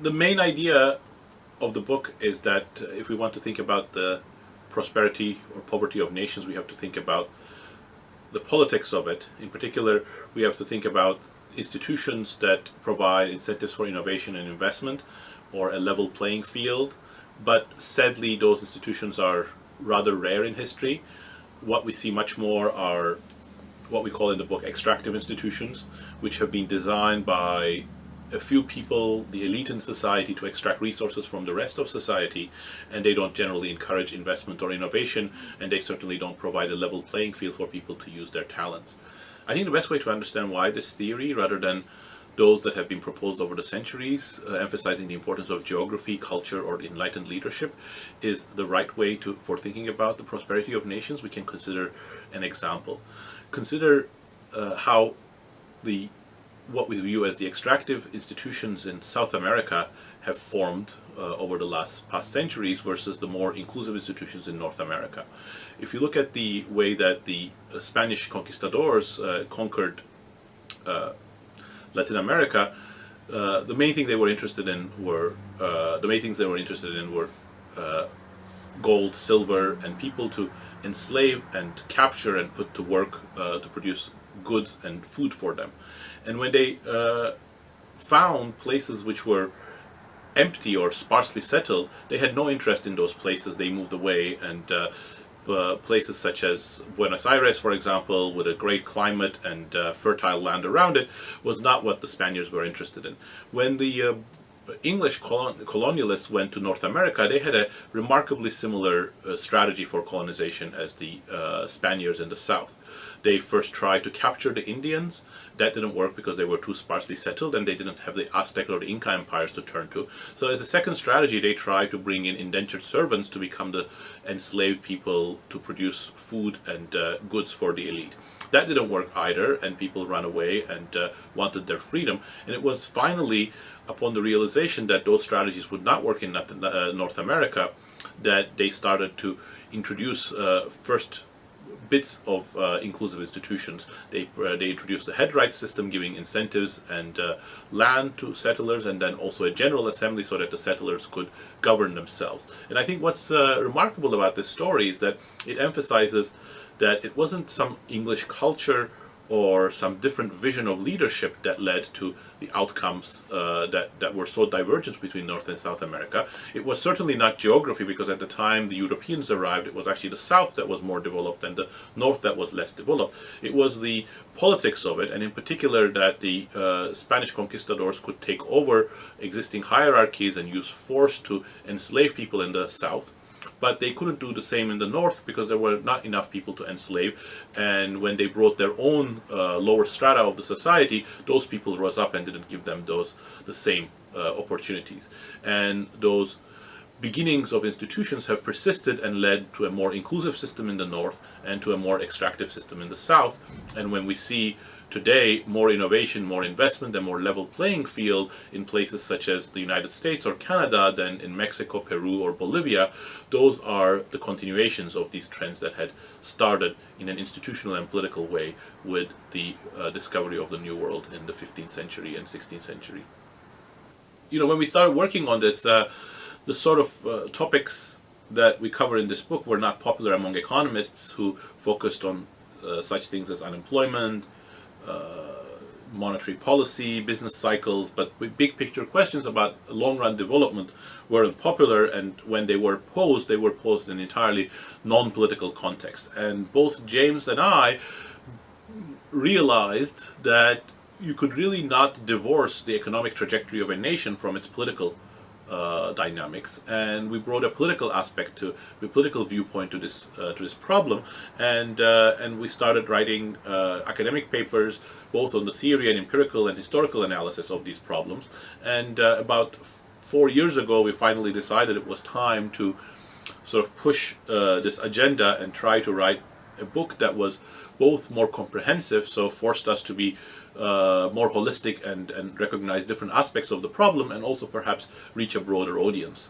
the main idea of the book is that if we want to think about the prosperity or poverty of nations, we have to think about the politics of it. In particular, we have to think about institutions that provide incentives for innovation and investment, or a level playing field. But sadly, those institutions are rather rare in history. What we see much more are what we call in the book extractive institutions, which have been designed by a few people, the elite in society, to extract resources from the rest of society, and they don't generally encourage investment or innovation, and they certainly don't provide a level playing field for people to use their talents. I think the best way to understand why this theory, rather than those that have been proposed over the centuries, emphasizing the importance of geography, culture, or enlightened leadership, is the right way for thinking about the prosperity of nations. We can consider an example. Consider how what we view as the extractive institutions in South America have formed over the past centuries versus the more inclusive institutions in North America. If you look at the way that the Spanish conquistadors conquered Latin America, the main things they were interested in were gold, silver, and people to enslave and capture and put to work to produce goods and food for them. And when they found places which were empty or sparsely settled, they had no interest in those places. They moved away, and places such as Buenos Aires, for example, with a great climate and fertile land around it, was not what the Spaniards were interested in. When the English colonialists went to North America, they had a remarkably similar strategy for colonization as the Spaniards in the South. They first tried to capture the Indians. That didn't work because they were too sparsely settled, and they didn't have the Aztec or the Inca empires to turn to. So as a second strategy, they tried to bring in indentured servants to become the enslaved people to produce food and goods for the elite. That didn't work either, and people ran away and wanted their freedom. And it was finally upon the realization that those strategies would not work in North America that they started to introduce first bits of inclusive institutions. They introduced the head rights system, giving incentives and land to settlers, and then also a general assembly so that the settlers could govern themselves. And I think what's remarkable about this story is that it emphasizes that it wasn't some English culture or some different vision of leadership that led to the outcomes that were so divergent between North and South America. It was certainly not geography, because at the time the Europeans arrived, it was actually the South that was more developed and the North that was less developed. It was the politics of it, and in particular that the Spanish conquistadors could take over existing hierarchies and use force to enslave people in the South. But they couldn't do the same in the North because there were not enough people to enslave. And when they brought their own lower strata of the society, those people rose up and didn't give them the same opportunities. And those beginnings of institutions have persisted and led to a more inclusive system in the North and to a more extractive system in the South. And when we see today more innovation, more investment, and more level playing field in places such as the United States or Canada than in Mexico, Peru, or Bolivia, those are the continuations of these trends that had started in an institutional and political way with the discovery of the New World in the 15th century and 16th century. You know, when we started working on this, the sort of topics that we cover in this book were not popular among economists who focused on such things as unemployment, monetary policy, business cycles, but with big picture questions about long-run development weren't popular, and when they were posed in an entirely non-political context. And both James and I realized that you could really not divorce the economic trajectory of a nation from its political dynamics, and we brought a political aspect a political viewpoint to this problem, and we started writing academic papers both on the theory and empirical and historical analysis of these problems. And about 4 years ago, we finally decided it was time to sort of push this agenda and try to write a book that was both more comprehensive, so forced us to be more holistic and recognize different aspects of the problem, and also perhaps reach a broader audience.